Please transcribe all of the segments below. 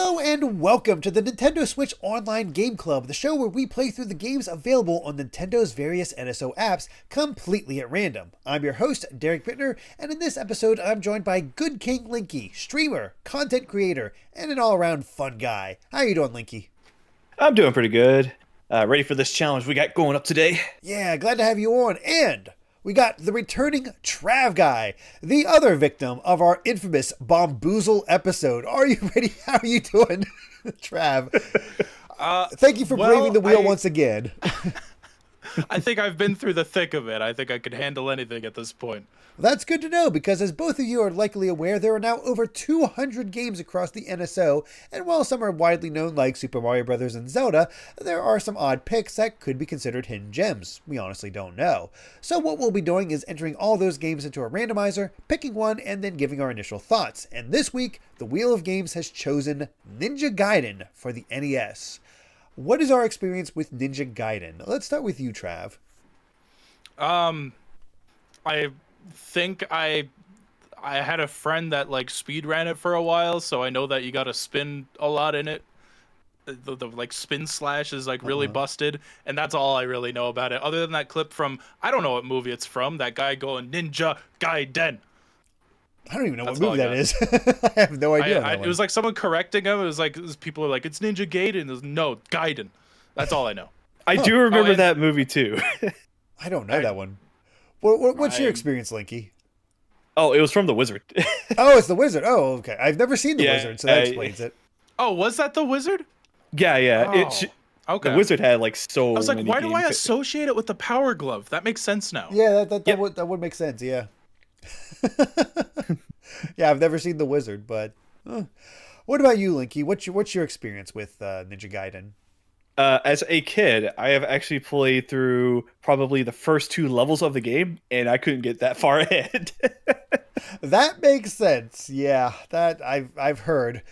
Hello and welcome to the Nintendo Switch Online Game Club, the show where we play through the games available on Nintendo's various NSO apps completely at random. I'm your host, Derrick, and in this episode I'm joined by Good King Linky, streamer, content creator, and an all-around fun guy. How you doing, Linky? I'm doing pretty good. Ready for this challenge we got going up today? Yeah, glad to have you on, and we got the returning Trav Guy, the other victim of our infamous Bomboozle episode. Are you ready? How are you doing, Trav? Thank you for braving the wheel once again. I think I've been through the thick of it. I think I could handle anything at this point. That's good to know, because as both of you are likely aware, there are now over 200 games across the NSO, and while some are widely known like Super Mario Bros. And Zelda, there are some odd picks that could be considered hidden gems. We honestly don't know. So what we'll be doing is entering all those games into a randomizer, picking one, and then giving our initial thoughts. And this week, the Wheel of Games has chosen Ninja Gaiden for the NES. What is our experience with Ninja Gaiden? Let's start with you, Trav. I think I had a friend that like speed ran it for a while, so I know that you got to spin a lot in it. The like spin slash is like really busted, and that's all I really know about it. Other than that clip from, I don't know what movie it's from, that guy going Ninja Gaiden. I don't even know what movie that is. I have no idea. It was like someone correcting him. It was like people are like, it's Ninja Gaiden. It was, no, Gaiden. That's all I know. I do remember that movie too. I don't know that one. What's your experience, Linky? Oh, it was from The Wizard. Oh, it's The Wizard. Oh, okay. I've never seen The Wizard, so that explains it. Oh, was that The Wizard? Yeah. Oh, okay. The Wizard had like so many. I was like, why do I games. associate it with the Power Glove? That makes sense now. Yeah, that would make sense. Yeah. Yeah, I've never seen The Wizard, but what about you, Linky? What's your experience with Ninja Gaiden? As a kid, I have actually played through probably the first 2 levels of the game, and I couldn't get that far ahead. That makes sense. Yeah, that I've heard.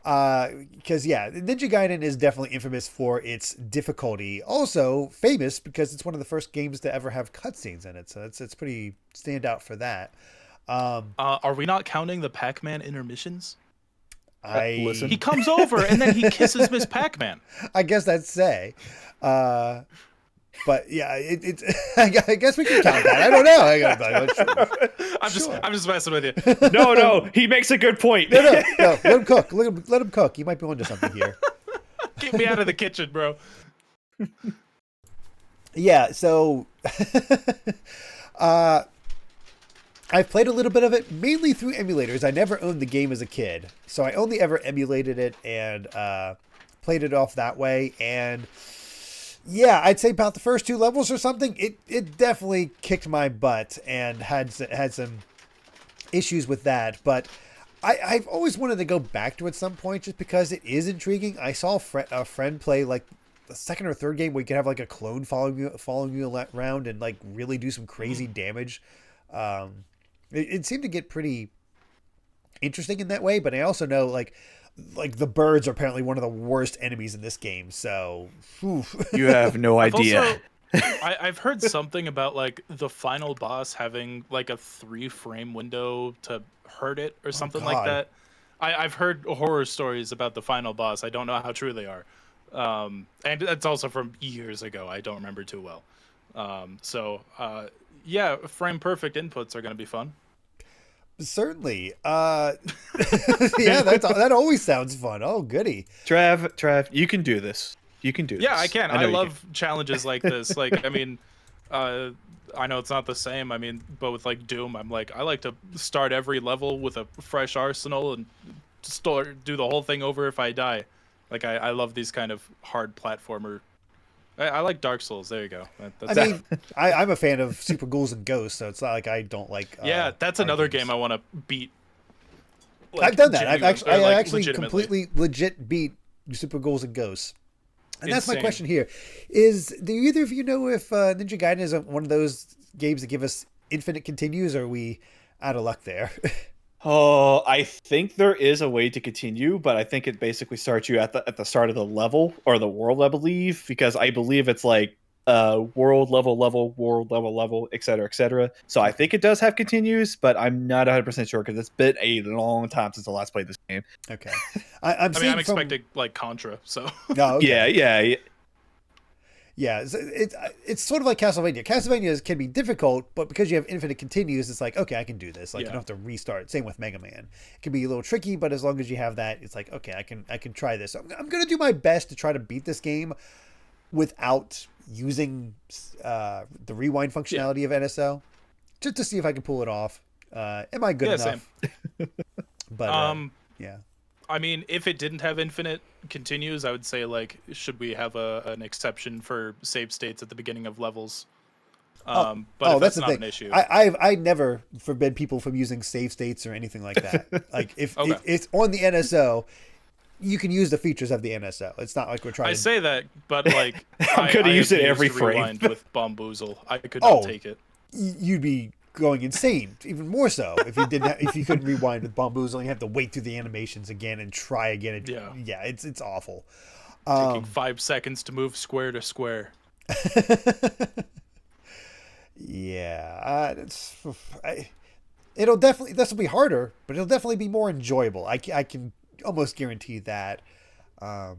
Because Ninja Gaiden is definitely infamous for its difficulty. Also famous because it's one of the first games to ever have cutscenes in it, so it's pretty stand out for that. Are we not counting the Pac-Man intermissions? Listen. He comes over and then he kisses Miss Pac-Man. I guess that's say. But yeah, it's. I guess we can count that. I don't know. I'm just messing with you. No, he makes a good point. No. Let him cook. Let him cook. He might be onto something here. Keep me out of the kitchen, bro. Yeah. So, I've played a little bit of it, mainly through emulators. I never owned the game as a kid, so I only ever emulated it and played it off that way. And yeah, I'd say about the first 2 levels or something, it definitely kicked my butt and had some issues with that. But I've always wanted to go back to it at some point just because it is intriguing. I saw a friend play like the second or third game where you could have like a clone following you around and like really do some crazy damage. It seemed to get pretty interesting in that way, but I also know like the birds are apparently one of the worst enemies in this game. So You have no idea. I've heard something about like the final boss having like a 3-frame window to hurt it or something like that. I've heard horror stories about the final boss. I don't know how true they are. And it's also from years ago. I don't remember too well. Yeah, frame perfect inputs are going to be fun. Certainly. Yeah, that always sounds fun. Oh, goody. Trav, you can do this. You can do this. Yeah, I can. I love can. challenges like this. Like, I mean, I know it's not the same. I mean, but with like Doom, I like to start every level with a fresh arsenal and do the whole thing over if I die. Like, I love these kind of hard platformer. I like Dark Souls. There you go. I'm a fan of Super Ghouls and Ghosts, so it's not like I don't like. Yeah, that's another game I want to beat. Like, I've done that. I actually completely legit beat Super Ghouls and Ghosts. And that's my question here: do either of you know if Ninja Gaiden is one of those games that give us infinite continues, or are we out of luck there? Oh, I think there is a way to continue, but I think it basically starts you at the start of the level or the world, I believe, because I believe it's like world level, etc. So I think it does have continues, but I'm not 100% sure because it's been a long time since I last played this game. Okay. I'm expecting like Contra, so. Oh, okay. Yeah. Yeah, it's sort of like Castlevania. Castlevania can be difficult, but because you have infinite continues, it's like, okay, I can do this. Like, you don't have to restart. Same with Mega Man. It can be a little tricky, but as long as you have that, it's like, okay, I can try this. I'm going to do my best to try to beat this game without using the rewind functionality of NSO, just to see if I can pull it off. Am I good enough? Same. But yeah. I mean, if it didn't have infinite continues, I would say, like, should we have an exception for save states at the beginning of levels? But if that's not an issue. I never forbid people from using save states or anything like that. Like, if it's on the NSO, you can use the features of the NSO. It's not like we're trying. I say that, but like, I'm going to use it every frame. With Bomboozle, I could not take it. You'd be going insane, even more so if you if you couldn't rewind with Bomboozle and you have to wait through the animations again and try again. Yeah, it's awful. Taking 5 seconds to move square to square. Yeah, it'll definitely, this will be harder, but it'll definitely be more enjoyable. I can almost guarantee that. I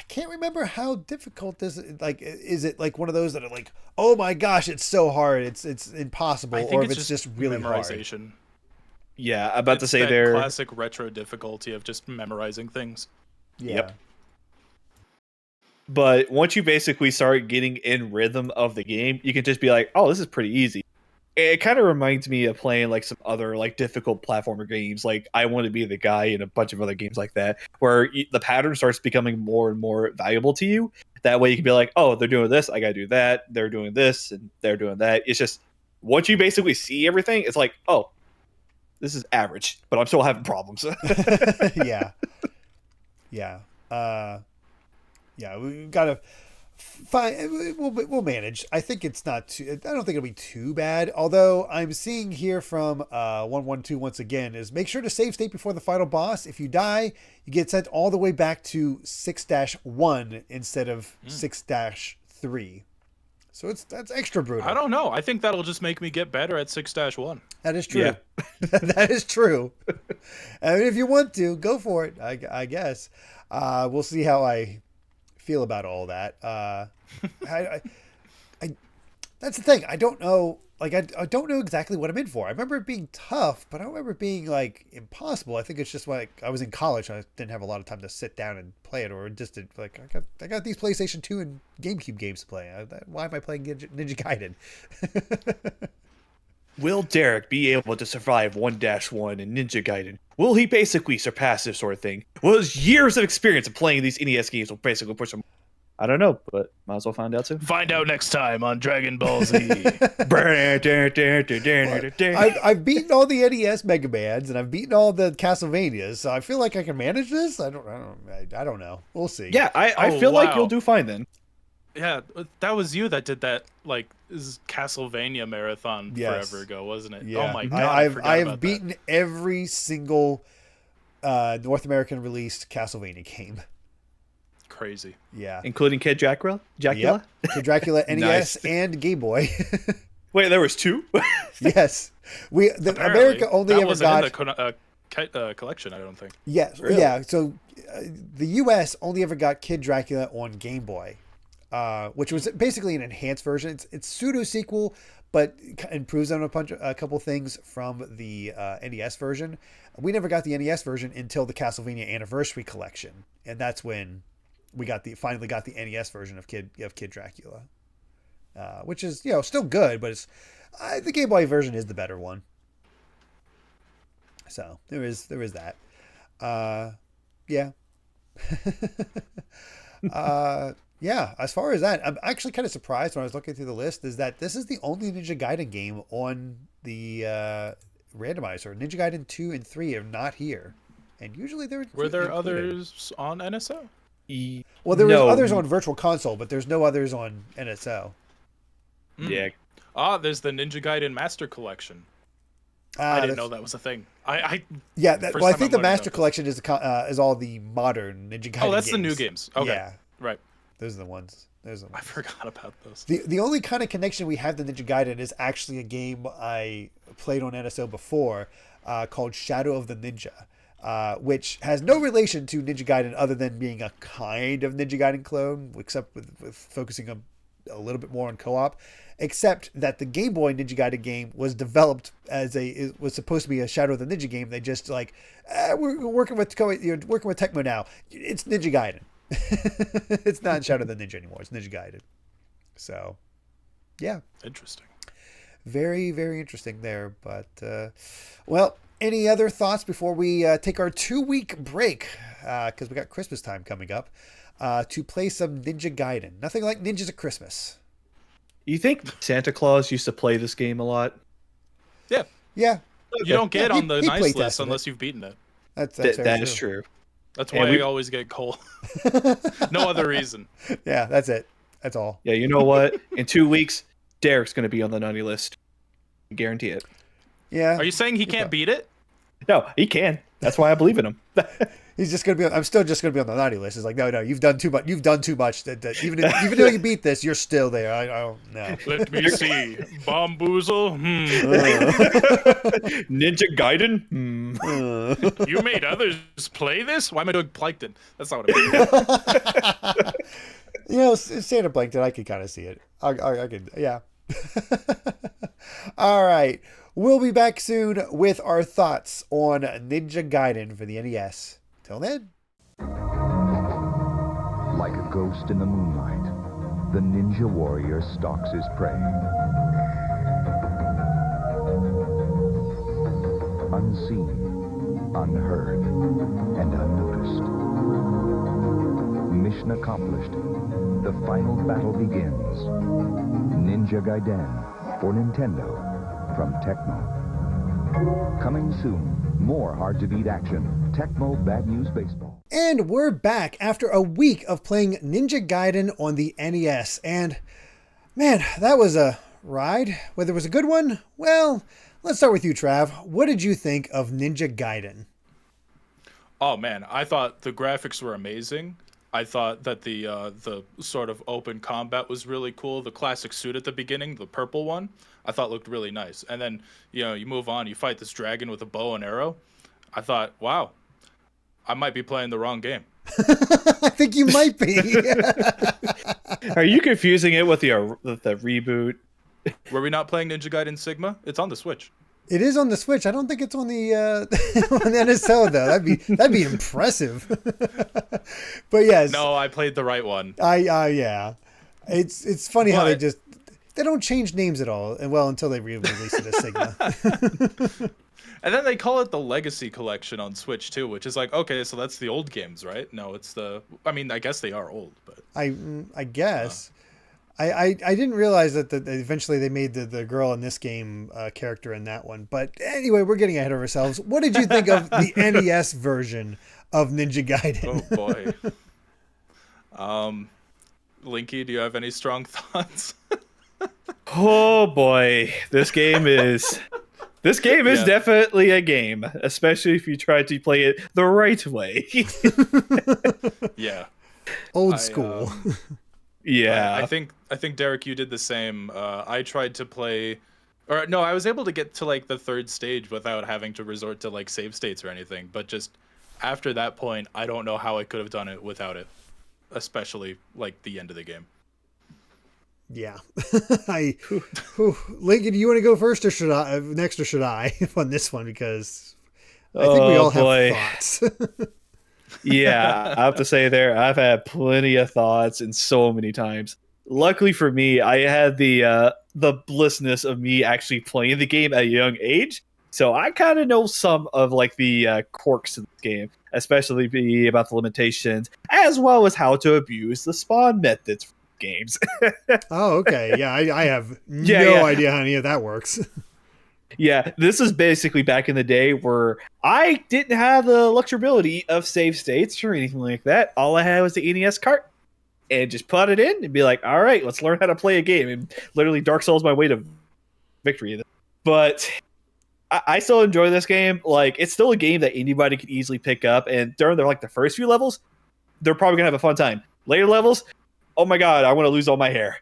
can't remember how difficult this is. Like, is it like one of those that are like, oh my gosh, it's so hard, it's impossible, or if it's just really memorization hard? Yeah, I'm about to say that classic retro difficulty of just memorizing things. Yeah. Yep. But once you basically start getting in rhythm of the game, you can just be like, oh, this is pretty easy. It kind of reminds me of playing like some other like difficult platformer games, like I Want to Be the Guy and a bunch of other games like that, where the pattern starts becoming more and more valuable to you. That way you can be like, oh, they're doing this, I gotta do that. They're doing this, and they're doing that. It's just, once you basically see everything, it's like, oh, this is average, but I'm still having problems. Yeah. Yeah, we gotta fine. We'll manage. I think it's not too. I don't think it'll be too bad. Although I'm seeing here from 112 once again is make sure to save state before the final boss. If you die, you get sent all the way back to 6-1 instead of 6-3. So that's extra brutal. I don't know. I think that'll just make me get better at 6-1. That is true. Yeah. That is true. I mean, if you want to, go for it. I guess. We'll see how I feel about all that. That's the thing. I don't know. Like, I don't know exactly what I'm in for. I remember it being tough, but I don't remember it being like impossible. I think it's just like I was in college. I didn't have a lot of time to sit down and play it, or just to, like I got these PlayStation 2 and GameCube games to play. Why am I playing Ninja Gaiden? Will Derrick be able to survive 1-1 in Ninja Gaiden? Will he basically surpass this sort of thing? Will his years of experience of playing these NES games will basically push him? I don't know, but might as well find out soon. Find out next time on Dragon Ball Z. I've beaten all the NES Mega Mans and I've beaten all the Castlevanias, so I feel like I can manage this. I don't know. We'll see. Yeah, I feel like you'll do fine then. Yeah, that was you that did that, like, Castlevania marathon forever ago, wasn't it? Yeah. Oh my god! I have beaten every single North American released Castlevania game. Crazy. Yeah, including Kid Dracula. Yep. Kid Dracula, NES, Nice. And Game Boy. Wait, there was 2? Yes, America only that ever wasn't got in the collection. I don't think. Yes, Really? Yeah. So the U.S. only ever got Kid Dracula on Game Boy. Which was basically an enhanced version. It's pseudo sequel, but improves on a couple things from the NES version. We never got the NES version until the Castlevania Anniversary Collection, and that's when we finally got the NES version of Kid Dracula, which is still good, but the Game Boy version is the better one. So there is that. Yeah. Yeah, as far as that, I'm actually kind of surprised when I was looking through the list is that this is the only Ninja Gaiden game on the randomizer. Ninja Gaiden 2 and 3 are not here. And usually Were there others on NSO? Well, there was others on Virtual Console, but there's no others on NSO. Yeah. There's the Ninja Gaiden Master Collection. I didn't know that was a thing. I think the Master Collection is all the modern Ninja Gaiden games. Oh, that's the new games. Okay. Yeah. Right. Those are the ones. Those are the I ones. forgot about those. The only kind of connection we have to Ninja Gaiden is actually a game I played on NSO before called Shadow of the Ninja, which has no relation to Ninja Gaiden other than being a kind of Ninja Gaiden clone, except with focusing a little bit more on co-op. Except that the Game Boy Ninja Gaiden game was developed it was supposed to be a Shadow of the Ninja game. They just like, we're working with working with Tecmo now. It's Ninja Gaiden. It's not Shadow of the Ninja anymore. It's Ninja Gaiden. So, yeah. Interesting. Very, very interesting there. But, well, any other thoughts before we take our 2-week break? Because we got Christmas time coming up to play some Ninja Gaiden. Nothing like ninjas at Christmas. You think Santa Claus used to play this game a lot? Yeah. Yeah. You don't get on the he nice playtested list it. unless you've beaten it. That is true. That's why I always get coal. No other reason. Yeah, that's it. That's all. Yeah, you know what? In 2 weeks, Derrick's going to be on the naughty list. Guarantee it. Yeah. Are you saying he can't beat it? No, he can. That's why I believe in him. He's just gonna be. I'm still just gonna be on the naughty list. It's like, no, you've done too much. You've done too much. That even though you beat this, you're still there. I don't know. Let me see. Bamboozle. Ninja Gaiden. You made others play this? Why am I doing Plankton? That's not what I mean. Santa Plankton. I could kind of see it. I could. Yeah. All right. We'll be back soon with our thoughts on Ninja Gaiden for the NES. Till then. Like a ghost in the moonlight, the ninja warrior stalks his prey. Unseen, unheard, and unnoticed. Mission accomplished. The final battle begins. Ninja Gaiden for Nintendo from Tecmo. Coming soon, more hard-to-beat action. Tecmo Bad News Baseball. And we're back after a week of playing Ninja Gaiden on the NES. And, man, that was a ride. Whether it was a good one, well, let's start with you, Trav. What did you think of Ninja Gaiden? Oh, man, I thought the graphics were amazing. I thought that the sort of open combat was really cool. The classic suit at the beginning, the purple one, I thought looked really nice. And then, you move on, you fight this dragon with a bow and arrow. I thought, wow, I might be playing the wrong game. I think you might be. Are you confusing it with the reboot? Were we not playing Ninja Gaiden Sigma? It's on the Switch. It is on the Switch. I don't think it's on the on the NSO though. That'd be impressive. But yes. No, I played the right one. Yeah. It's funny how they don't change names at all, and until they re-release it as Sigma. And then they call it the Legacy Collection on Switch too, which is like, okay, so that's the old games, right? No, it's I guess they are old, but I guess. I didn't realize that eventually they made the girl in this game character in that one. But anyway, we're getting ahead of ourselves. What did you think of the NES version of Ninja Gaiden? Oh boy. Linky, do you have any strong thoughts? Oh boy, this game is definitely a game, especially if you try to play it the right way. Yeah. Old school. Yeah. I think Derrick, you did the same. I tried to play, or no, I was able to get to like the third stage without having to resort to like save states or anything. But just after that point, I don't know how I could have done it without it, especially like the end of the game. Yeah. Lincoln, do you want to go first or should I on this one? Because I think we all have thoughts. Yeah, I have to say I've had plenty of thoughts and so many times. Luckily for me, I had the blissness of me actually playing the game at a young age. So I kind of know some of like the quirks of the game, especially about the limitations, as well as how to abuse the spawn methods for games. Oh, okay. Yeah, I have no idea how any of that works. Yeah, this is basically back in the day where I didn't have the luxuriability of save states or anything like that. All I had was the NES cart and just put it in and be like, all right, let's learn how to play a game. And literally Dark Souls my way to victory. But I still enjoy this game. Like, it's still a game that anybody can easily pick up. And during the first few levels, they're probably going to have a fun time. Later levels, oh my god, I want to lose all my hair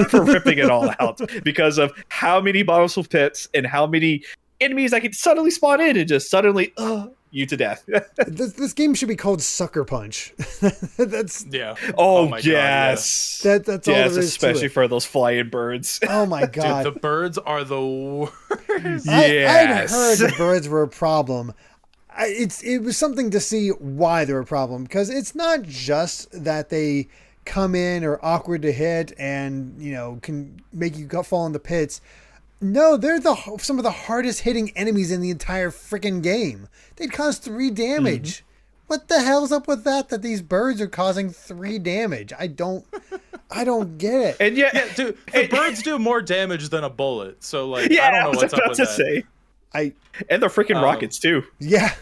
for ripping it all out because of how many bottomless pits and how many enemies I could suddenly spawn in and just suddenly you to death. This game should be called Sucker Punch. That's Yeah. Oh, my yes. God, that's all there is especially to it. for those flying birds. Oh my god. Dude, the birds are the worst. I'd heard the birds were a problem. It was something to see why they're a problem, because it's not just that they come in or awkward to hit and can make you fall in the pits. No, they're some of the hardest hitting enemies in the entire freaking game. They'd cause 3 damage. Mm-hmm. What the hell's up with that these birds are causing 3 damage? I don't get it. And yeah, dude, the birds do more damage than a bullet. So like, yeah, I don't know what's up with that. Say. And they're freaking rockets too. Yeah.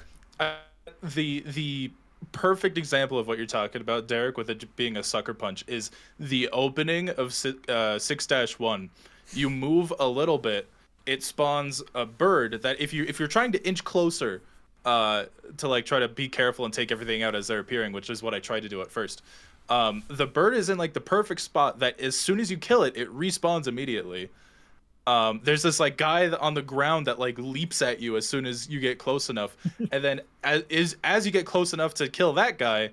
The perfect example of what you're talking about, Derek, with it being a sucker punch, is the opening of 6-1. You move a little bit, it spawns a bird that if you're trying to inch closer to like try to be careful and take everything out as they're appearing, which is what I tried to do at first. The bird is in like the perfect spot that as soon as you kill it, it respawns immediately. There's this like guy on the ground that like leaps at you as soon as you get close enough, and then as you get close enough to kill that guy,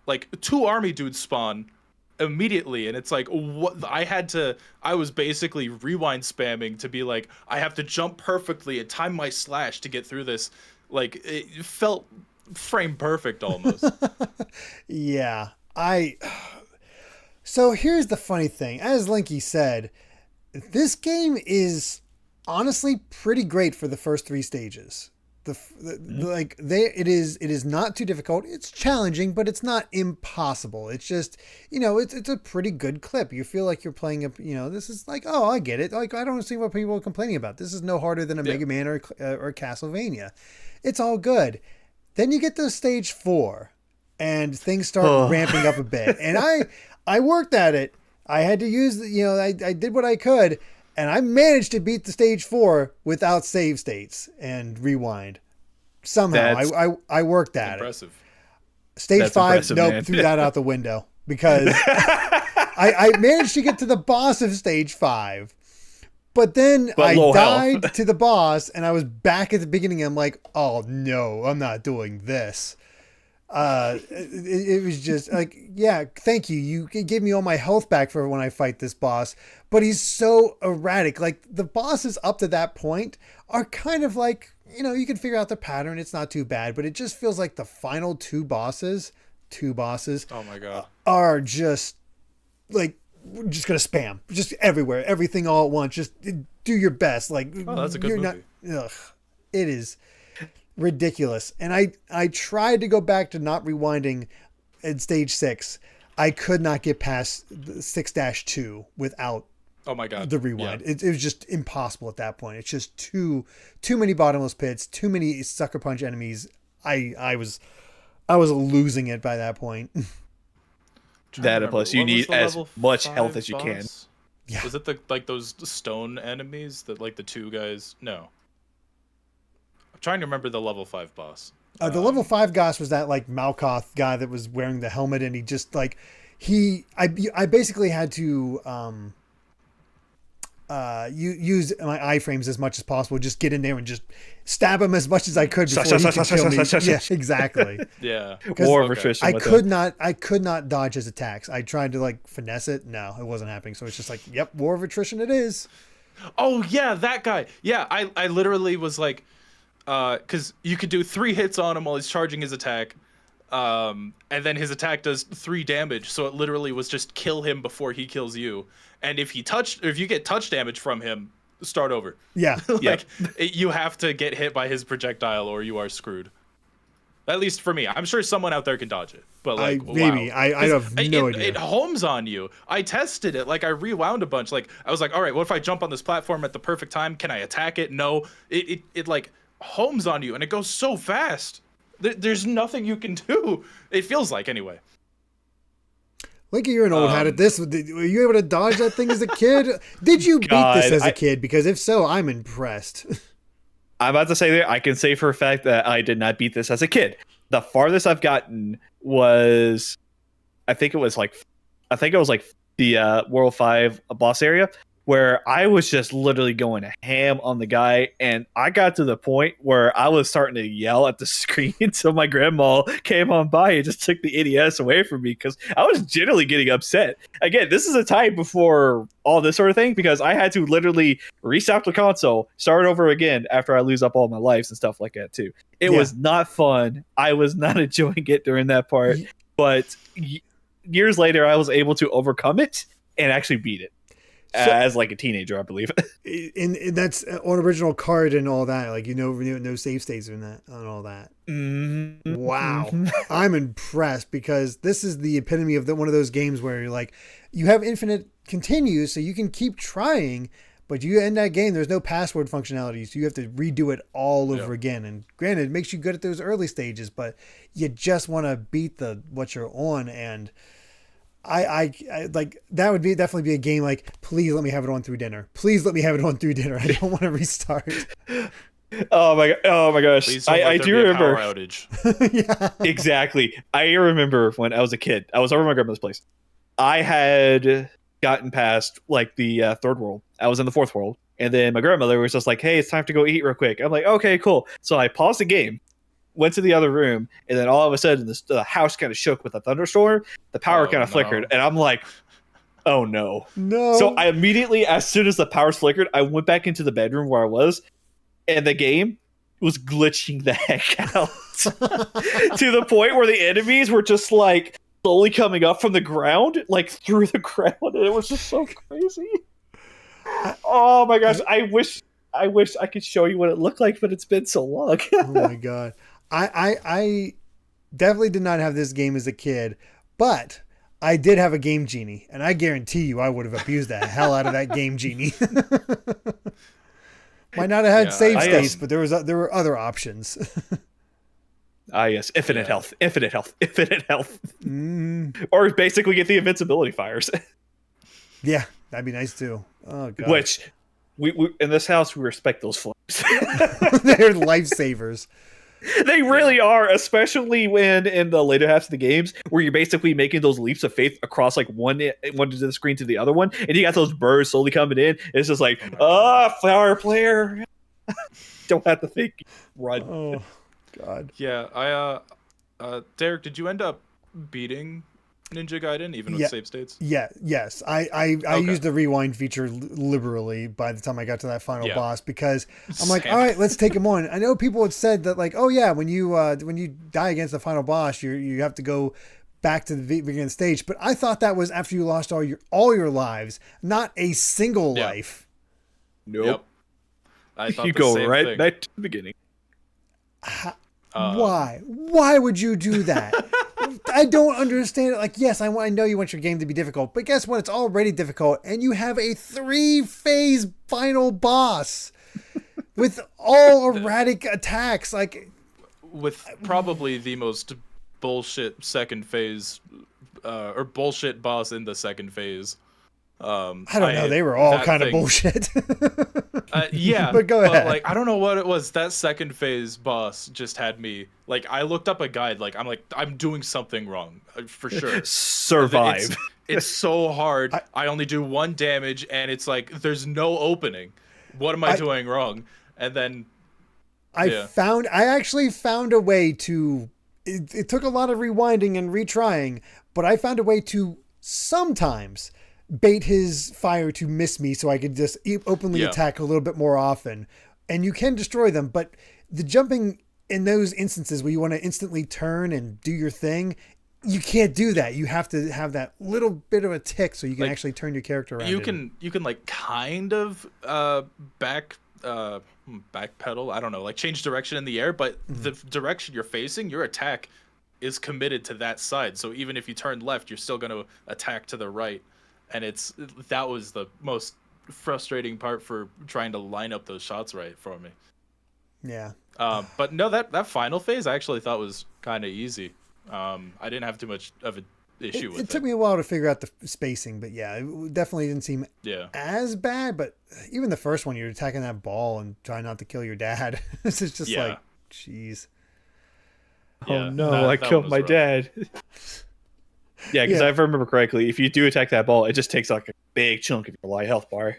like 2 army dudes spawn immediately, and it's like what I was basically rewind spamming to be like, I have to jump perfectly and time my slash to get through this. Like it felt frame perfect almost. Yeah, so here's the funny thing. As Linky said, this game is honestly pretty great for the first 3 stages. It is not too difficult. It's challenging, but it's not impossible. It's just, it's a pretty good clip. You feel like you're playing this is like, oh, I get it. Like, I don't see what people are complaining about. This is no harder than a Mega Man or Castlevania. It's all good. Then you get to stage 4 and things start ramping up a bit. And I worked at it. I had to use, I did what I could. And I managed to beat the stage 4 without save states and rewind. Somehow I worked at impressive. It. Stage That's 5, nope, man. threw that out the window because I managed to get to the boss of stage 5. But then I died to the boss and I was back at the beginning. I'm like, oh no, I'm not doing this. It was just like, yeah, thank you. You gave me all my health back for when I fight this boss, but he's so erratic. Like the bosses up to that point are kind of like, you can figure out the pattern. It's not too bad, but it just feels like the final two bosses, oh my god, are just like, we're just going to spam just everywhere, everything all at once. Just do your best. Like, that's a good movie. It is ridiculous. And I tried to go back to not rewinding at stage 6. I could not get past 6-2 without oh my god the rewind. Yeah. It was just impossible at that point. It's just too many bottomless pits, too many sucker punch enemies. I was losing it by that point. That plus you need as much health as you can. Yeah. Was it those stone enemies that like the 2 guys? No. I'm trying to remember the level 5 boss. The level 5 boss was that like Malkoth guy that was wearing the helmet, and he just like I basically had to use my iframes as much as possible. Just get in there and just stab him as much as I could before he could kill me. Yeah, exactly. Yeah. War of attrition. I could not dodge his attacks. I tried to like finesse it. No, it wasn't happening. So it's just like, yep, war of attrition it is. Oh yeah, that guy. Yeah, I literally was like, because you could do 3 hits on him while he's charging his attack, and then his attack does 3 damage. So it literally was just kill him before he kills you. And if you get touch damage from him, start over. Yeah, you have to get hit by his projectile or you are screwed. At least for me. I'm sure someone out there can dodge it. But like, maybe. wow. I have no idea. It homes on you. I tested it. Like I rewound a bunch. Like I was like, all right, what if I jump on this platform at the perfect time? Can I attack it? No. It like homes on you and it goes so fast. There's nothing you can do. It feels like anyway. Linky, you're an old hat at this. Were you able to dodge that thing as a kid? Did you beat this as a kid? Because if so, I'm impressed. I'm about to say that I can say for a fact that I did not beat this as a kid. The farthest I've gotten was, I think it was like the World 5 boss area, where I was just literally going ham on the guy, and I got to the point where I was starting to yell at the screen until my grandma came on by and just took the NES away from me because I was generally getting upset. Again, this is a time before all this sort of thing because I had to literally restart the console, start over again after I lose up all my lives and stuff like that too. It was not fun. I was not enjoying it during that part, but years later I was able to overcome it and actually beat it. As like a teenager, I believe. And that's on original card and all that. Like, no save states in that and all that. Mm-hmm. Wow. I'm impressed because this is the epitome of one of those games where you're like, you have infinite continues, so you can keep trying, but you end that game, there's no password functionality, so you have to redo it all over again. And granted, it makes you good at those early stages, but you just want to beat what you're on. And I like that would definitely be a game like, please let me have it on through dinner. Please let me have it on through dinner. I don't want to restart. Oh my gosh. I do remember. Power outage. Yeah. Exactly. I remember when I was a kid, I was over at my grandmother's place. I had gotten past like the third world. I was in the fourth world. And then my grandmother was just like, hey, it's time to go eat real quick. I'm like, okay, cool. So I paused the game, went to the other room, and then all of a sudden the house kind of shook with a thunderstorm. The power kind of flickered, and I'm like, oh no. So I immediately, as soon as the powers flickered, I went back into the bedroom where I was, and the game was glitching the heck out to the point where the enemies were just like slowly coming up from the ground, like through the ground, and it was just so crazy. Oh my gosh, I wish I could show you what it looked like, but it's been so long. Oh my god. I definitely did not have this game as a kid, but I did have a Game Genie, and I guarantee you I would have abused the hell out of that Game Genie. Might not have had save states, but there were other options. Yes, infinite health. Or basically get the invincibility fires. Yeah, that'd be nice too. Oh god. Which we in this house we respect those flames. They're lifesavers. They really are, especially when in the later halves of the games where you're basically making those leaps of faith across like one end of the screen to the other one, and you got those birds slowly coming in. It's just like, flower player. Don't have to think. Run. Oh god. Yeah, Derrick, did you end up beating Ninja Gaiden even with save states? Yes. I used the rewind feature liberally by the time I got to that final boss, because I'm like, all right, let's take him on. I know people had said that like, oh yeah, when you die against the final boss, you have to go back to the beginning of the stage. But I thought that was after you lost all your lives, not a single life. Nope. Yep. I thought you the go same right thing. back to the beginning. Why? Why would you do that? I don't understand it. Like, yes, I know you want your game to be difficult, but guess what? It's already difficult, and you have a 3-phase final boss with all erratic attacks. Like, with probably the most bullshit second phase, or bullshit boss in the second phase. I don't know. They were all kind of bullshit. Yeah, but go ahead. Like, I don't know what it was. That second phase boss just had me. Like, I looked up a guide. I'm doing something wrong for sure. Survive. It's so hard. I only do 1 damage, and it's like there's no opening. What am I doing wrong? And then I actually found a way to. It took a lot of rewinding and retrying, but I found a way to sometimes bait his fire to miss me so I could just openly attack a little bit more often. And you can destroy them, but the jumping in those instances where you want to instantly turn and do your thing, you can't do that. You have to have that little bit of a tick so you can actually turn your character around. You can like kind of backpedal, I don't know, like change direction in the air, but the direction you're facing, your attack is committed to that side. So even if you turn left, you're still going to attack to the right. And that was the most frustrating part for trying to line up those shots right for me. Yeah. But no, that final phase I actually thought was kind of easy. I didn't have too much of an issue with it. It took me a while to figure out the spacing, but yeah, it definitely didn't seem as bad. But even the first one, you're attacking that ball and trying not to kill your dad. It's just like, jeez. Oh no, I killed my dad. Yeah, because if I remember correctly, if you do attack that ball, it just takes like a big chunk of your life health bar.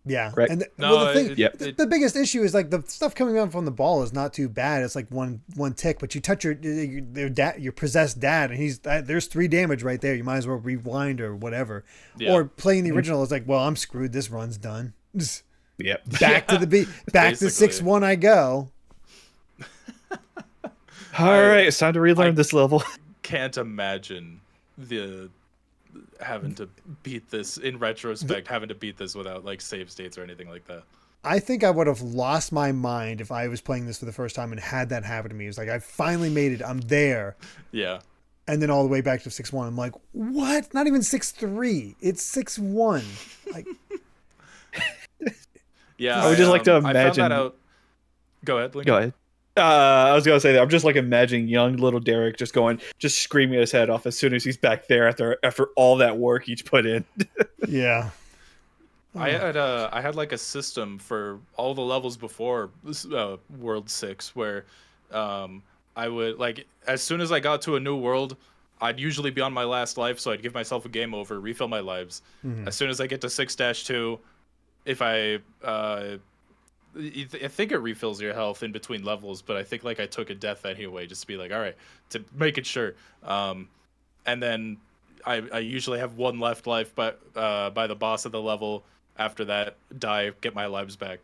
Yeah, correct. And No, the biggest issue is like the stuff coming out from the ball is not too bad. It's like one tick, but you touch your possessed dad, and there's 3 damage right there. You might as well rewind or whatever. Yeah. Or playing the original is like, well, I'm screwed. This run's done. Yep. Back to 6-1 I go. All right, it's time to relearn this level. Can't imagine having to beat this in retrospect, having to beat this without like save states or anything like that. I think I would have lost my mind if I was playing this for the first time and had that happen to me. It was like, I finally made it. I'm there. Yeah. And then all the way back to 6-1. I'm like, what? Not even 6-3. It's 6-1. Like, yeah. I would just like to imagine. I found that out. Go ahead, Linky. Go ahead. I was gonna say that I'm just like imagining young little Derrick just screaming his head off as soon as he's back there after all that work he's put in. yeah. I had like a system for all the levels before World 6 where I would like as soon as I got to a new world, I'd usually be on my last life, so I'd give myself a game over, refill my lives. Mm-hmm. As soon as I get to 6-2, if I think it refills your health in between levels, but I think like I took a death anyway just to be like, all right, to make it sure. And then I usually have 1 left life, but by the boss of the level. After that, die, get my lives back.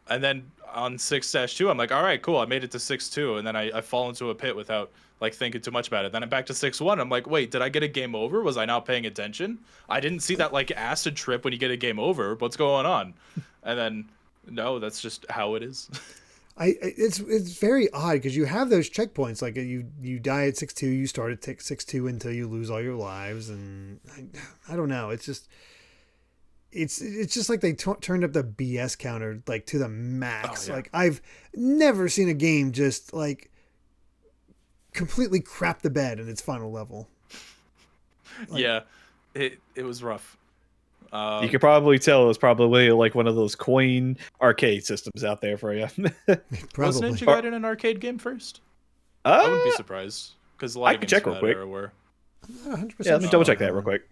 And then on 6-2, I'm like, all right, cool, I made it to 6-2, and then I fall into a pit without like thinking too much about it. Then I'm back to 6-1. I'm like, wait, did I get a game over? Was I not paying attention? I didn't see that like acid trip when you get a game over. What's going on? And then no, that's just how it is. It's very odd because you have those checkpoints. Like you die at 6-2, you start at 6-2 until you lose all your lives, and I don't know. It's just. It's just like they turned up the BS counter like to the max. Like I've never seen a game just like completely crap the bed in its final level. Like, yeah, it was rough. You could probably tell it was probably like one of those coin arcade systems out there for you. Was Ninja Gaiden an arcade game first? I wouldn't be surprised because a lot of games from that era were. 100%. Yeah, let me double check that real quick.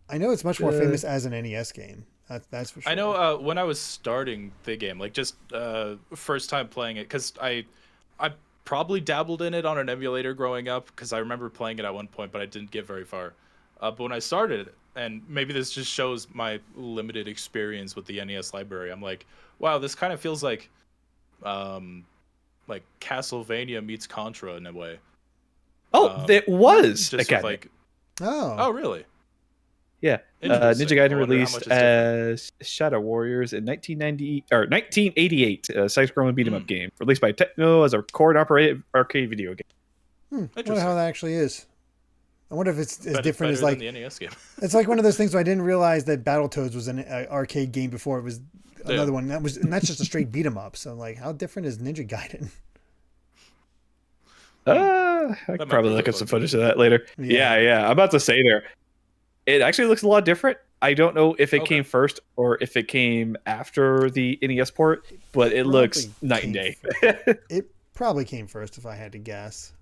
I know it's much more famous as an NES game. That's for sure. I know when I was starting the game, like just first time playing it, because I probably dabbled in it on an emulator growing up, because I remember playing it at one point, but I didn't get very far. But when I started it, and maybe this just shows my limited experience with the NES library, I'm like, wow, this kind of feels like Castlevania meets Contra in a way. Oh, it was. Just with, like, oh, really? Yeah, Ninja Gaiden released as Shadow Warriors in 1988, a side-scrolling beat-em-up game released by Techno as a cord-operated arcade video game. I wonder how that actually is. I wonder if it's as different as like the NES game. It's like one of those things where I didn't realize that Battletoads was an arcade game before it was another one. And that's just a straight beat-em-up. So like, how different is Ninja Gaiden? I could probably look at some footage of that later. Yeah. I'm about to say there. It actually looks a lot different. I don't know if it came first or if it came after the NES port, but it looks night and day. It probably came first if I had to guess.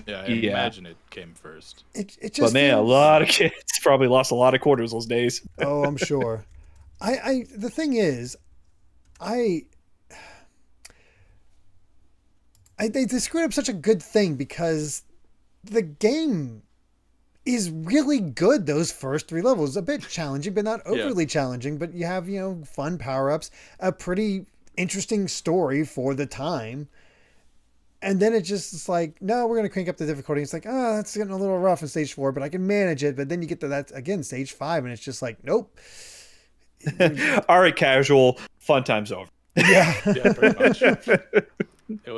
Yeah, I imagine it came first. It just but man, a lot of kids probably lost a lot of quarters those days. Oh, I'm sure. The thing is, they screwed up such a good thing because the game is really good. Those first 3 levels, a bit challenging, but not overly challenging. But you have, fun power-ups, a pretty interesting story for the time. And then it's like, no, we're going to crank up the difficulty. It's like, oh, that's getting a little rough in stage 4, but I can manage it. But then you get to that, again, stage 5, and it's just like, nope. All right, casual, fun time's over. Yeah. Yeah, pretty much. It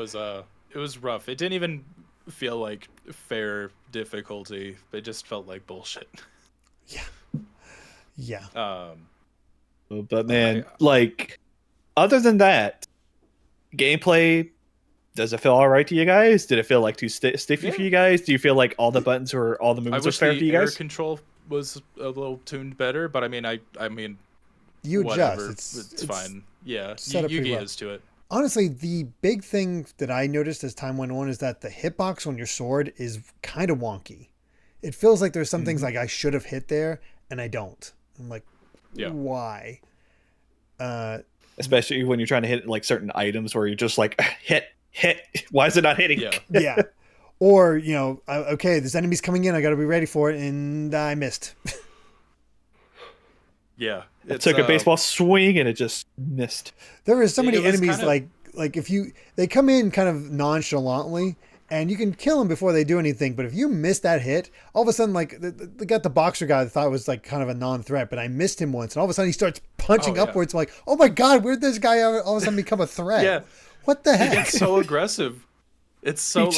was rough. It didn't even feel like fair difficulty. It just felt like bullshit. Yeah. But man, other than that, gameplay, does it feel all right to you guys? Did it feel like too stiffy for you guys? Do you feel like all the buttons or all the movements were fair for you guys? Air control was a little tuned better, but I mean, you whatever. Adjust. It's fine. Yeah, you get used to it. Honestly, the big thing that I noticed as time went on is that the hitbox on your sword is kind of wonky. it feels like there's some things like I should have hit there and I don't. I'm like, why? Especially when you're trying to hit like certain items where you're just like hit. Why is it not hitting? Yeah. Or, you know, okay, this enemy's coming in. I got to be ready for it. And I missed. Yeah. It took a baseball swing and it just missed. There are so many enemies like if they come in kind of nonchalantly and you can kill them before they do anything. But if you miss that hit, all of a sudden, like they got the boxer guy that I thought was like kind of a non-threat, but I missed him once. And all of a sudden he starts punching upwards. I'm like, oh my God, where'd this guy all of a sudden become a threat? Yeah. What the heck? It's so aggressive. It's so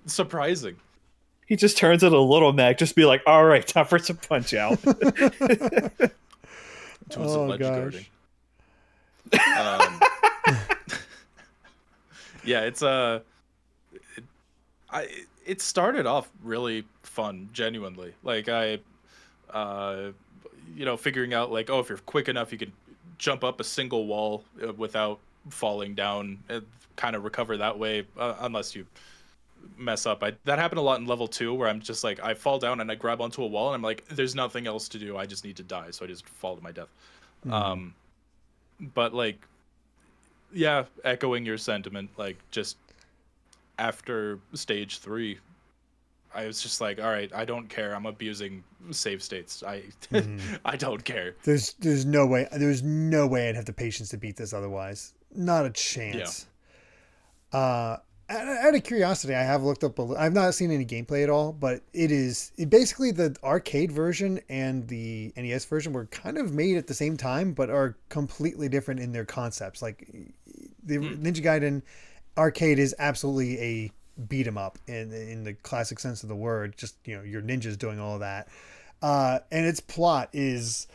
surprising. He just turns it a little mad, just be like, all right, time for some punch out. Gosh. Yeah, it started off really fun, genuinely. Like figuring out like, if you're quick enough, you can jump up a single wall without falling down and kind of recover that way, unless you mess up. That happened a lot in level 2 where I'm just like, I fall down and I grab onto a wall and I'm like, there's nothing else to do. I just need to die. So I just fall to my death. But like, yeah, echoing your sentiment, like just after stage 3, I was just like, all right, I don't care. I'm abusing save states. I don't care. There's no way I'd have the patience to beat this otherwise. Not a chance. Yeah. Out of curiosity, I have looked up. I've not seen any gameplay at all, but basically the arcade version and the NES version were kind of made at the same time, but are completely different in their concepts. Like the Ninja Gaiden arcade is absolutely a beat 'em up in the classic sense of the word. Just, you know, your ninjas doing all of that, and its plot is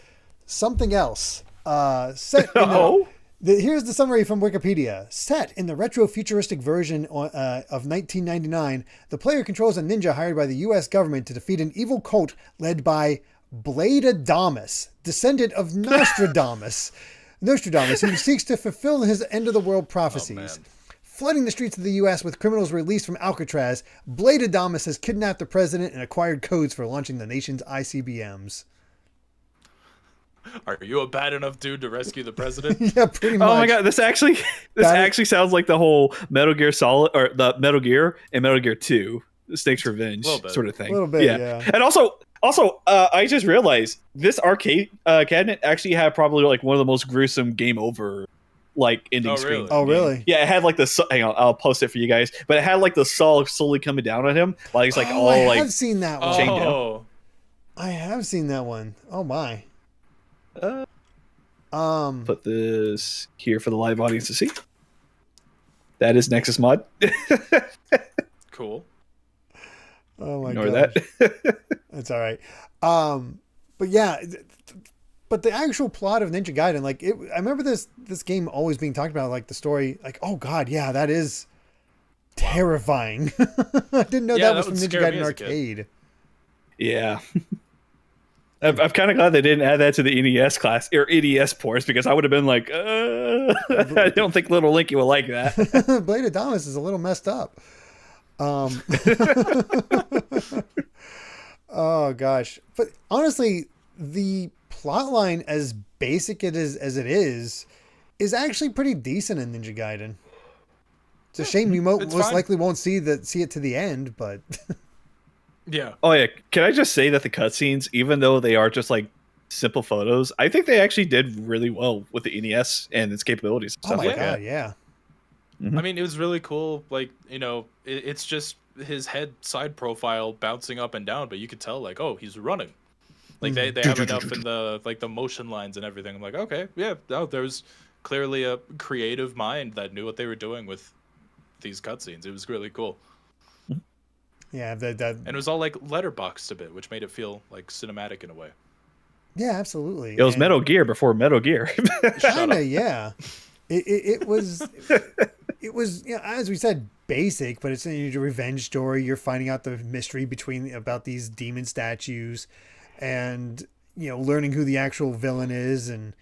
something else. Set in here's the summary from Wikipedia. Set in the retro-futuristic version of 1999, the player controls a ninja hired by the U.S. government to defeat an evil cult led by Blade Adamus, descendant of Nostradamus, who seeks to fulfill his end-of-the-world prophecies. Flooding the streets of the U.S. with criminals released from Alcatraz, Blade Adamus has kidnapped the president and acquired codes for launching the nation's ICBMs. Are you a bad enough dude to rescue the president? Yeah, pretty much. Oh my God, this actually sounds like the whole Metal Gear Solid, or the Metal Gear and Metal Gear 2, Snake's Revenge sort of thing. A little bit, yeah. And also, I just realized this arcade cabinet actually had probably like one of the most gruesome game over like ending screens. Oh, really? Yeah, it had like the. Hang on, I'll post it for you guys. But it had like the saw slowly coming down on him, while he's like all like. I have seen that one. Chained down. I have seen that one. Oh my. Put this here for the live audience to see. That is Nexus mod. Cool. Oh my Ignore gosh. that. That's all right. But yeah, but the actual plot of Ninja Gaiden, like I remember this game always being talked about, like the story, like, oh God, yeah, that is terrifying. I didn't know that was from Ninja Gaiden Arcade. Yeah. I'm kind of glad they didn't add that to the NES class or NES ports, because I would have been like, I don't think little Linky will like that. Blade Adamus is a little messed up. Oh gosh, but honestly, the plot line, as basic as it is actually pretty decent in Ninja Gaiden. It's a shame you most likely won't see it to the end, but. Yeah. Oh yeah. Can I just say that the cutscenes, even though they are just like simple photos, I think they actually did really well with the NES and its capabilities and stuff like that. Yeah. Mm-hmm. I mean, it was really cool. Like, you know, it's just his head side profile bouncing up and down, but you could tell like, oh, he's running. Like they have enough in the motion lines and everything. I'm like, okay, yeah, no, there's clearly a creative mind that knew what they were doing with these cutscenes. It was really cool. Yeah, and it was all like letterboxed a bit, which made it feel like cinematic in a way. Yeah, absolutely. It was Metal Gear before Metal Gear. Kinda, yeah. It was, you know, as we said, basic, but it's a revenge story. You're finding out the mystery about these demon statues, and you know, learning who the actual villain is, and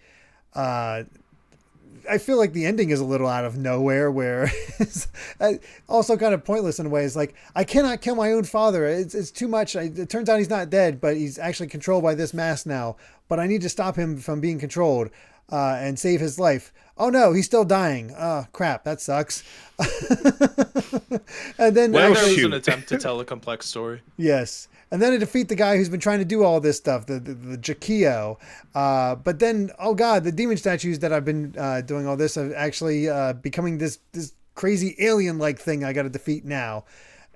I feel like the ending is a little out of nowhere, where it's also kind of pointless in ways. Like, I cannot kill my own father. It's too much. It turns out he's not dead, but he's actually controlled by this mask now. But I need to stop him from being controlled and save his life. Oh no, he's still dying. Oh crap, that sucks. And then there was an attempt to tell a complex story. Yes. And then I defeat the guy who's been trying to do all this stuff, the Jakio. But then, oh god, the demon statues that I've been doing all this are actually becoming this crazy alien-like thing I got to defeat now.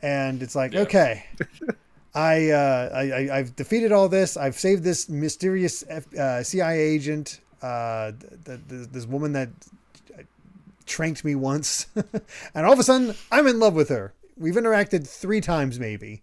And it's like, okay, I've defeated all this. I've saved this mysterious CIA agent, this woman that tranked me once. And all of a sudden, I'm in love with her. We've interacted 3 times, maybe.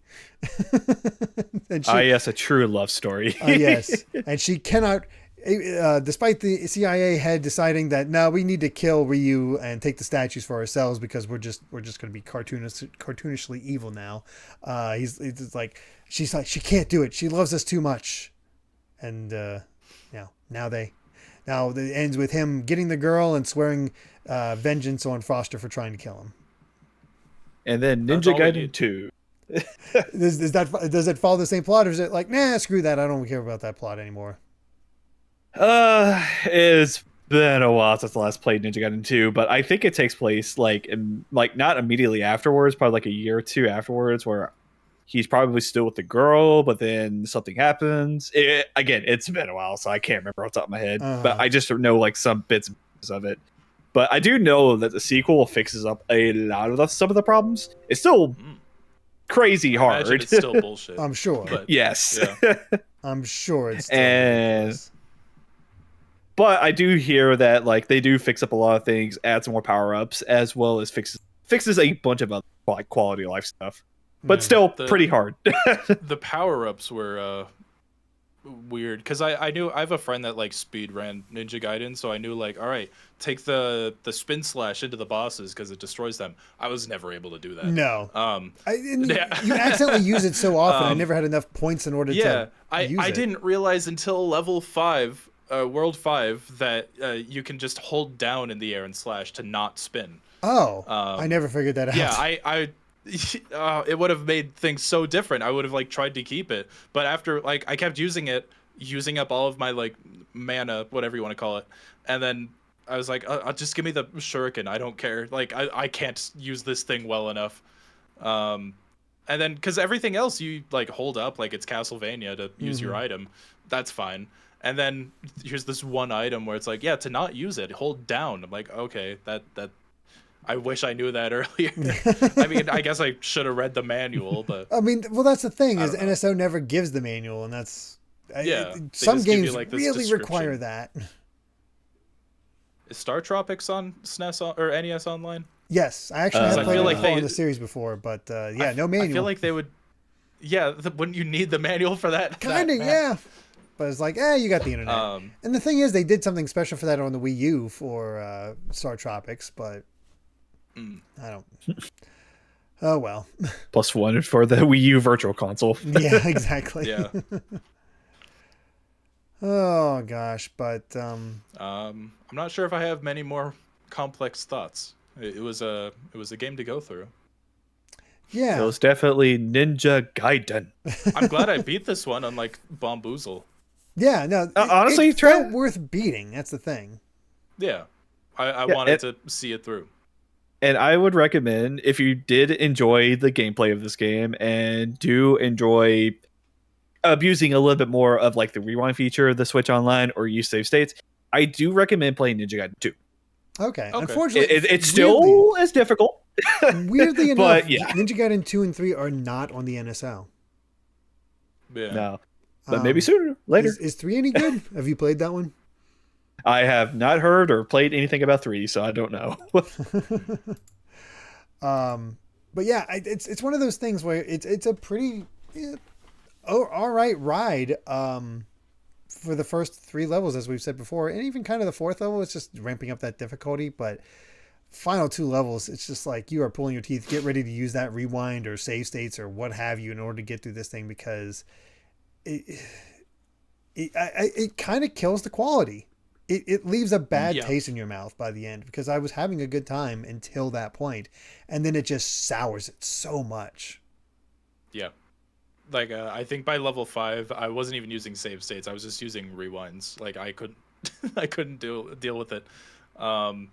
And yes, a true love story. Yes. And she cannot, despite the CIA head deciding that, no, we need to kill Ryu and take the statues for ourselves because we're just going to be cartoonishly evil now. It's like, she's like, she can't do it. She loves us too much. And now it ends with him getting the girl and swearing vengeance on Foster for trying to kill him. And then Ninja Gaiden 2. Does it follow the same plot, or is it like, nah, screw that, I don't care about that plot anymore? It's been a while since I last played Ninja Gaiden 2, but I think it takes place like not immediately afterwards, probably like a year or 2 afterwards, where he's probably still with the girl, but then something happens. Again, it's been a while, so I can't remember off the top of my head, but I just know like some bits and pieces of it. But I do know that the sequel fixes up a lot of some of the problems. It's still crazy hard. It's still bullshit. I'm sure. But, yes. Yeah. I'm sure it's still ridiculous. But I do hear that like they do fix up a lot of things, add some more power-ups, as well as fixes a bunch of other like quality of life stuff. But still pretty hard. The power-ups were weird because I knew I have a friend that like speed ran Ninja Gaiden, so I knew like, all right, take the spin slash into the bosses because it destroys them. I was never able to do that. No. You accidentally use it so often. I never had enough points in order to use it. I didn't realize until level 5, world 5, that you can just hold down in the air and slash to not spin. Oh, I never figured that out. Yeah, it would have made things so different. I would have like tried to keep it, but after like I kept using up all of my like mana, whatever you want to call it, and then I was like, just give me the shuriken. I don't care. Like I can't use this thing well enough. And then because everything else you like hold up like it's Castlevania to use your item, that's fine. And then here's this one item where it's like, yeah, to not use it, hold down. I'm like, okay, that. I wish I knew that earlier. I mean, I guess I should have read the manual, but I mean, well, that's the thing is NSO never gives the manual, and that's some games like really require that. Is Star Tropics on SNES or NES Online? Yes, I actually have played it in the series before, but no manual. I feel like they would. Yeah, wouldn't you need the manual for that? Kind of, yeah. But it's like, you got the internet. And the thing is, they did something special for that on the Wii U for Star Tropics, but. I don't. Oh well. +1 for the Wii U Virtual Console. Yeah, exactly. Yeah. Oh gosh, but I'm not sure if I have many more complex thoughts. It was a game to go through. Yeah, it was definitely Ninja Gaiden. I'm glad I beat this one, unlike Bomboozle. Yeah, no. Honestly, it felt worth beating. That's the thing. Yeah, I wanted to see it through. And I would recommend, if you did enjoy the gameplay of this game and do enjoy abusing a little bit more of like the rewind feature of the Switch Online or use save states, I do recommend playing Ninja Gaiden 2. Okay. Unfortunately, it's still as difficult. Weirdly enough, but, yeah. Ninja Gaiden 2 and 3 are not on the NSO. Yeah. No. But maybe sooner, later. Is 3 any good? Have you played that one? I have not heard or played anything about 3, so I don't know. But yeah, it's one of those things where it's a pretty all right ride for the first 3 levels, as we've said before, and even kind of the 4th level. It's just ramping up that difficulty, but final 2 levels, it's just like you are pulling your teeth. Get ready to use that rewind or save states or what have you in order to get through this thing, because it kind of kills the quality. it leaves a bad Yeah. taste in your mouth by the end, because I was having a good time until that point, and then it just sours it so much. Yeah. Like I think by level 5, I wasn't even using save states. I was just using rewinds. Like I couldn't, I couldn't deal with it. And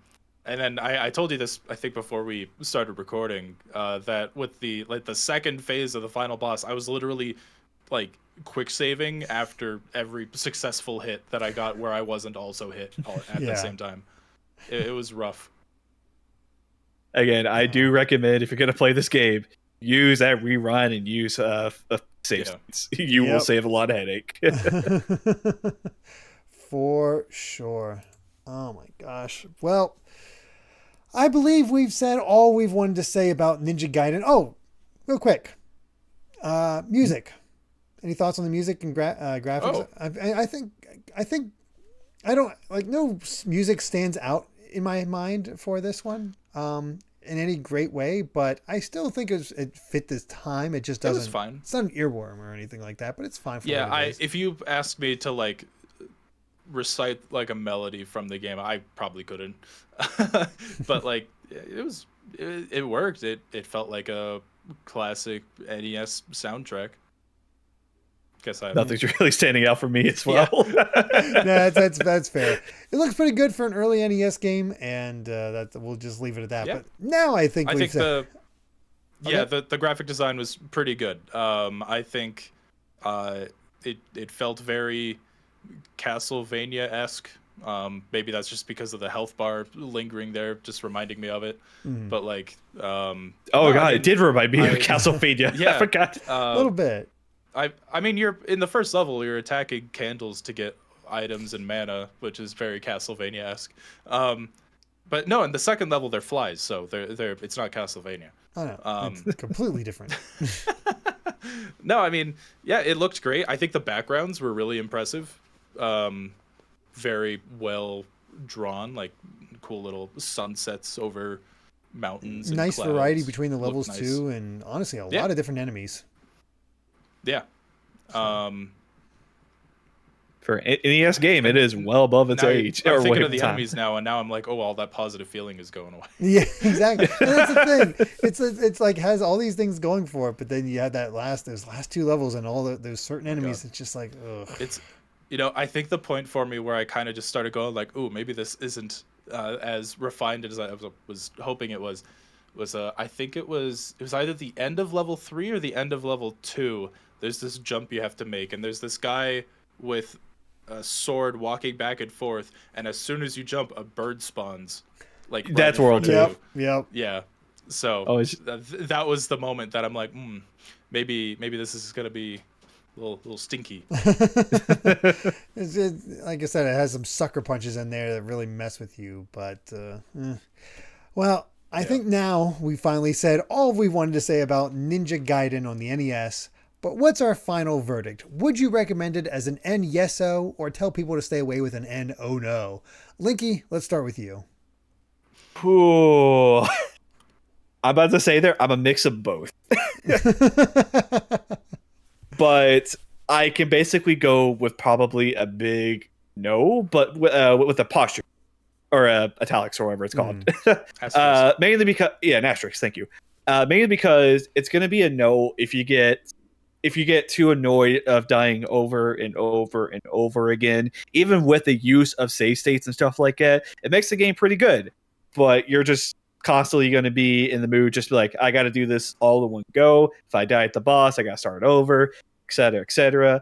then I told you this, I think, before we started recording, that with the second phase of the final boss, I was literally like quick saving after every successful hit that I got where I wasn't also hit at the same time. It was rough. Again, I do recommend, if you're going to play this game, use that rerun and use save states. You will save a lot of headache. For sure. Oh my gosh. Well, I believe we've said all we've wanted to say about Ninja Gaiden. Oh, real quick. Music. Any thoughts on the music and graphics? I think I don't like, no music stands out in my mind for this one in any great way, but I still think it fit this time. It just doesn't. It was fine. It's not an earworm or anything like that, but it's fine for what it is. If you asked me to like recite like a melody from the game, I probably couldn't. But like it worked. It felt like a classic NES soundtrack. Guess Nothing's really standing out for me as well. No, that's fair. It looks pretty good for an early NES game, and we'll just leave it at that. Yeah. But now I think the graphic design was pretty good. I think it felt very Castlevania-esque. Maybe that's just because of the health bar lingering there, just reminding me of it. But like, it did remind me of Castlevania. Yeah, I forgot a little bit. I mean, you're in the first level, you're attacking candles to get items and mana, which is very Castlevania-esque. But no, in the second level, they're flies, so they're it's not Castlevania. Oh no, it's completely different. No, I mean, yeah, it looked great. I think the backgrounds were really impressive. Very well drawn, like cool little sunsets over mountains. And nice clouds. variety between the levels nice. too, and honestly, a lot of different enemies. Yeah. For an NES game, it is well above its age. I'm thinking of the enemies now, and now I'm like, oh, all that positive feeling is going away. Yeah, exactly. And that's the thing. It's like has all these things going for it, but then you have those last two levels and all those certain enemies. It's just like, ugh. It's, I think the point for me where I kind of just started going like, oh, maybe this isn't as refined as I was hoping it was I think it was either the end of level 3 or the end of level 2. There's this jump you have to make, and there's this guy with a sword walking back and forth, and as soon as you jump, a bird spawns. Like right that's World 2. Yep. Yeah. So that was the moment that I'm like, maybe this is gonna be a little stinky. It's just, like I said, it has some sucker punches in there that really mess with you. But well, I think now we finally said all we wanted to say about Ninja Gaiden on the NES. But what's our final verdict? Would you recommend it as an N-yeso or tell people to stay away with an N-oh-no? Linky, let's start with you. Ooh. I'm about to say I'm a mix of both. But I can basically go with probably a big no, but with a posture or italics or whatever it's called. Mainly because an asterisk. Thank you. Mainly because it's going to be a no if you get too annoyed of dying over and over and over again, even with the use of save states and stuff like that. It makes the game pretty good, but you're just constantly going to be in the mood, just be like, I got to do this all in one go. If I die at the boss, I got to start over, etc., etc.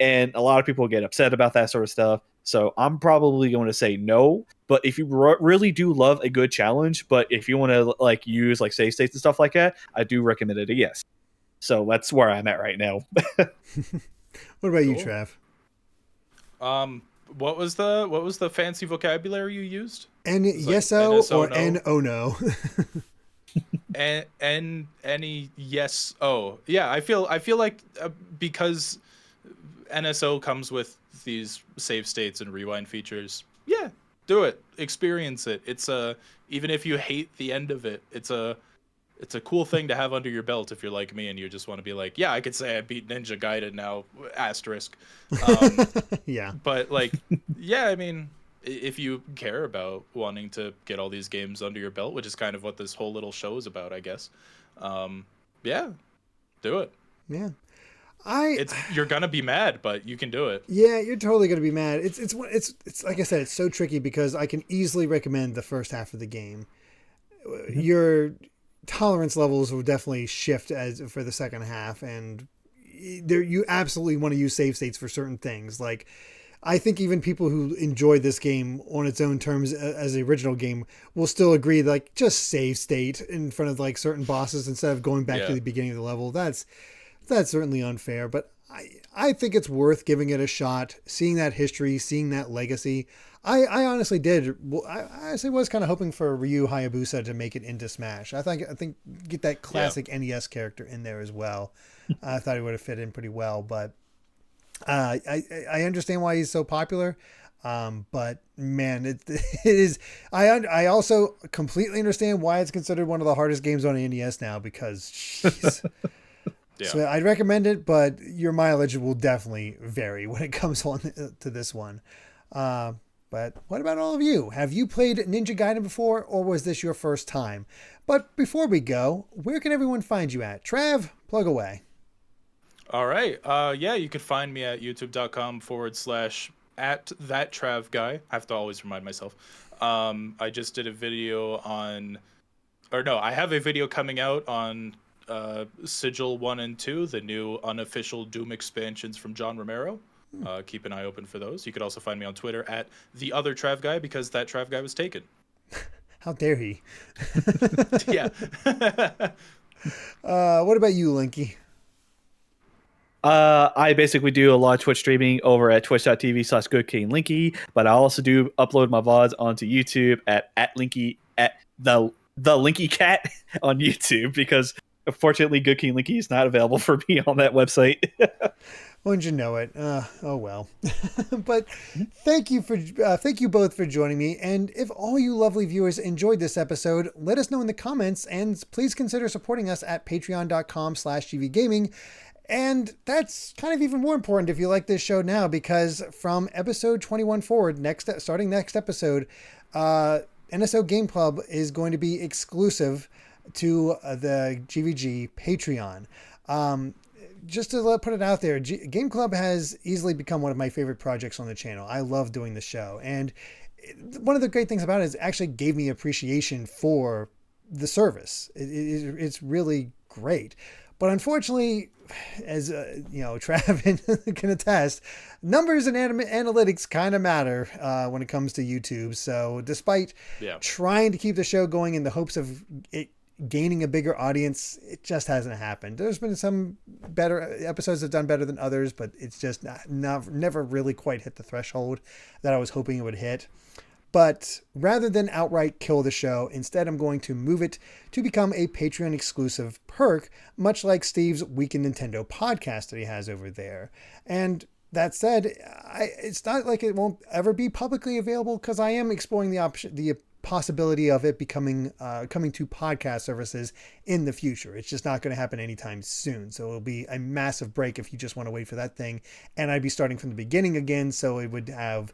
And a lot of people get upset about that sort of stuff. So I'm probably going to say no. But if you really do love a good challenge, but if you want to like use like save states and stuff like that, I do recommend it a yes. So that's where I'm at right now. What about you, Trav? What was the fancy vocabulary you used? N-yeso or N-oh-no? Any yes. Oh yeah, I feel like because NSO comes with these save states and rewind features. Yeah, do it. Experience it. It's even if you hate the end of it, it's a cool thing to have under your belt if you're like me and you just want to be like, yeah, I could say I beat Ninja Gaiden now, asterisk. Yeah. But like, yeah, I mean, if you care about wanting to get all these games under your belt, which is kind of what this whole little show is about, I guess. Yeah, do it. Yeah. You're gonna be mad, but you can do it. Yeah, you're totally gonna be mad. It's like I said, it's so tricky because I can easily recommend the first half of the game. Mm-hmm. Your tolerance levels will definitely shift as for the second half, and you absolutely want to use save states for certain things. Like, I think even people who enjoy this game on its own terms as the original game will still agree, like, just save state in front of like certain bosses instead of going back to the beginning of the level. That's certainly unfair, but I think it's worth giving it a shot, seeing that history, seeing that legacy. I honestly did. I honestly was kind of hoping for Ryu Hayabusa to make it into Smash. I think get that classic NES character in there as well. I thought he would have fit in pretty well, but I understand why he's so popular. But man, it is. I also completely understand why it's considered one of the hardest games on NES now, because jeez. Yeah. So I'd recommend it, but your mileage will definitely vary when it comes on to this one. But what about all of you? Have you played Ninja Gaiden before, or was this your first time? But before we go, where can everyone find you at? Trav, plug away. All right. Yeah, you could find me at youtube.com/@thattravguy. I have to always remind myself. I just did a video I have a video coming out on Sigil 1 and 2, the new unofficial Doom expansions from John Romero. Keep an eye open for those. You could also find me on Twitter at the other Trav Guy, because that Trav Guy was taken. How dare he? Yeah. What about you, Linky? I basically do a lot of Twitch streaming over at twitch.tv/Good King Linky, but I also do upload my VODs onto YouTube at Linky, at the Linky Cat on YouTube, because unfortunately Good King Linky is not available for me on that website. Wouldn't you know it? Oh well. But thank you both for joining me. And if all you lovely viewers enjoyed this episode, let us know in the comments, and please consider supporting us at patreon.com/gvgaming. And that's kind of even more important if you like this show now, because from episode 21 forward, starting next episode, NSO Game Club is going to be exclusive to the GVG Patreon. Just to put it out there, Game Club has easily become one of my favorite projects on the channel. I love doing the show. And one of the great things about it is it actually gave me appreciation for the service. It's really great. But unfortunately, as Trav can attest, numbers and analytics kind of matter when it comes to YouTube. So despite trying to keep the show going in the hopes of it gaining a bigger audience, it just hasn't happened. There's been some better episodes that have done better than others, but it's just never really quite hit the threshold that I was hoping it would hit. But rather than outright kill the show, instead I'm going to move it to become a Patreon exclusive perk, much like Steve's Week in Nintendo podcast that he has over there. And that said, it's not like it won't ever be publicly available, because I am exploring the possibility of it coming to podcast services in the future. It's just not going to happen anytime soon. So it'll be a massive break if you just want to wait for that thing. And I'd be starting from the beginning again, so it would have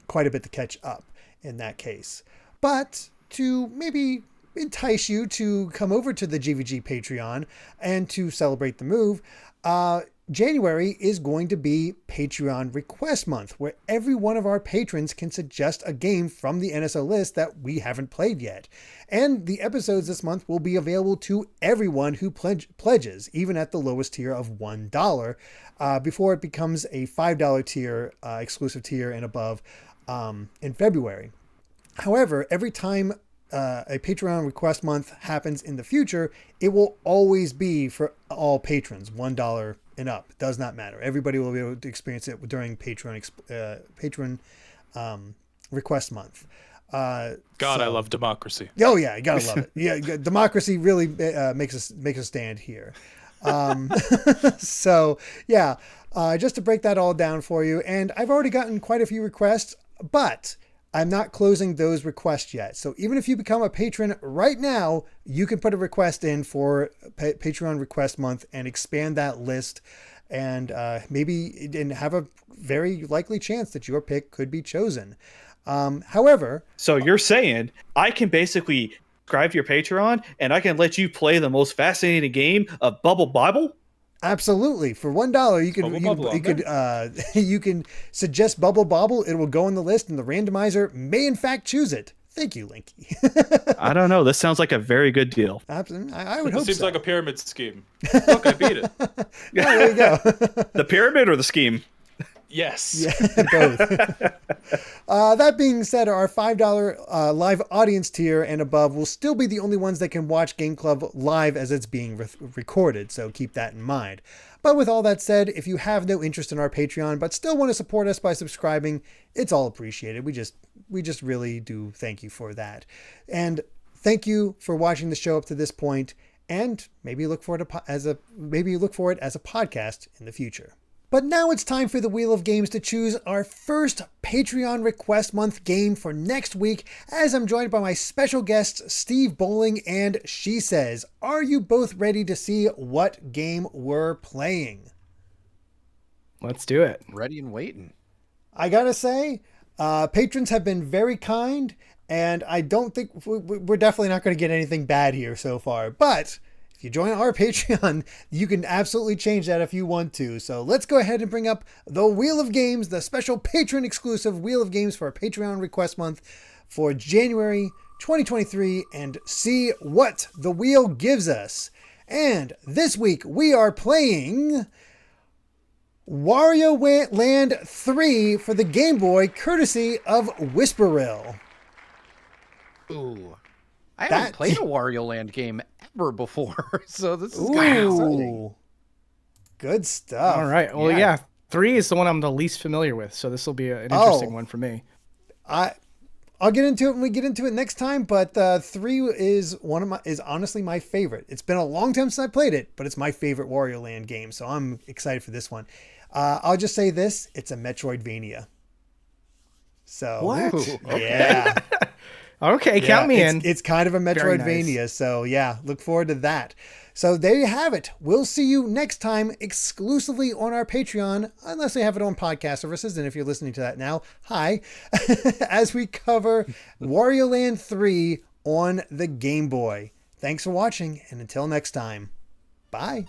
quite a bit to catch up in that case. But to maybe entice you to come over to the GVG Patreon and to celebrate the move, January is going to be Patreon Request Month, where every one of our patrons can suggest a game from the NSO list that we haven't played yet. And the episodes this month will be available to everyone who pledges, even at the lowest tier of $1, before it becomes a $5 tier, exclusive tier and above in February. However, every time a Patreon Request Month happens in the future, it will always be for all patrons, $1 and up. It does not matter. Everybody will be able to experience it during Patreon Request Month. I love democracy. Oh yeah, you gotta love it. Yeah, democracy really makes a stand here. So yeah, just to break that all down for you, and I've already gotten quite a few requests, but I'm not closing those requests yet. So even if you become a patron right now, you can put a request in for Patreon request month and expand that list, and maybe have a very likely chance that your pick could be chosen. However, so you're saying I can basically subscribe to your Patreon and I can let you play the most fascinating game of Bubble Bible? absolutely. For $1, you can suggest Bubble Bobble. It will go on the list, and the randomizer may in fact choose it. Thank you, Linky. I don't know. This sounds like a very good deal. Absolutely. I would hope Seems so. like a pyramid scheme. Look, I beat it. Yeah, there you go. The pyramid or the scheme? Yes. Yeah, both. That being said, our $5 live audience tier and above will still be the only ones that can watch Game Club live as it's being recorded, so keep that in mind. But with all that said, if you have no interest in our Patreon but still want to support us by subscribing, it's all appreciated. We just really do thank you for that. And thank you for watching the show up to this point, and maybe look for it as a podcast in the future. But now it's time for the Wheel of Games to choose our first Patreon request month game for next week, as I'm joined by my special guests, Steve Bowling and She Says. Are you both ready to see what game we're playing? Let's do it. Ready and waiting. I gotta say, patrons have been very kind, and I don't think we're definitely not going to get anything bad here so far. But if you join our Patreon, you can absolutely change that if you want to. So let's go ahead and bring up the Wheel of Games, the special patron exclusive Wheel of Games for our Patreon request month for January 2023, and see what the wheel gives us. And this week we are playing Wario Land 3 for the Game Boy, courtesy of Whisperrill. Ooh. I haven't played a Wario Land game ever before, so this is kind of exciting. Good stuff. All right. Well, yeah. 3 is the one I'm the least familiar with, so this will be an interesting one for me. I'll get into it when we get into it next time, but 3 is honestly my favorite. It's been a long time since I played it, but it's my favorite Wario Land game, so I'm excited for this one. I'll just say this: it's a Metroidvania. So what? Yeah. Okay, count me in. It's kind of a Metroidvania, nice. So yeah, look forward to that. So there you have it. We'll see you next time exclusively on our Patreon, unless we have it on podcast services. And if you're listening to that now, hi, as we cover Wario Land 3 on the Game Boy. Thanks for watching, and until next time, bye.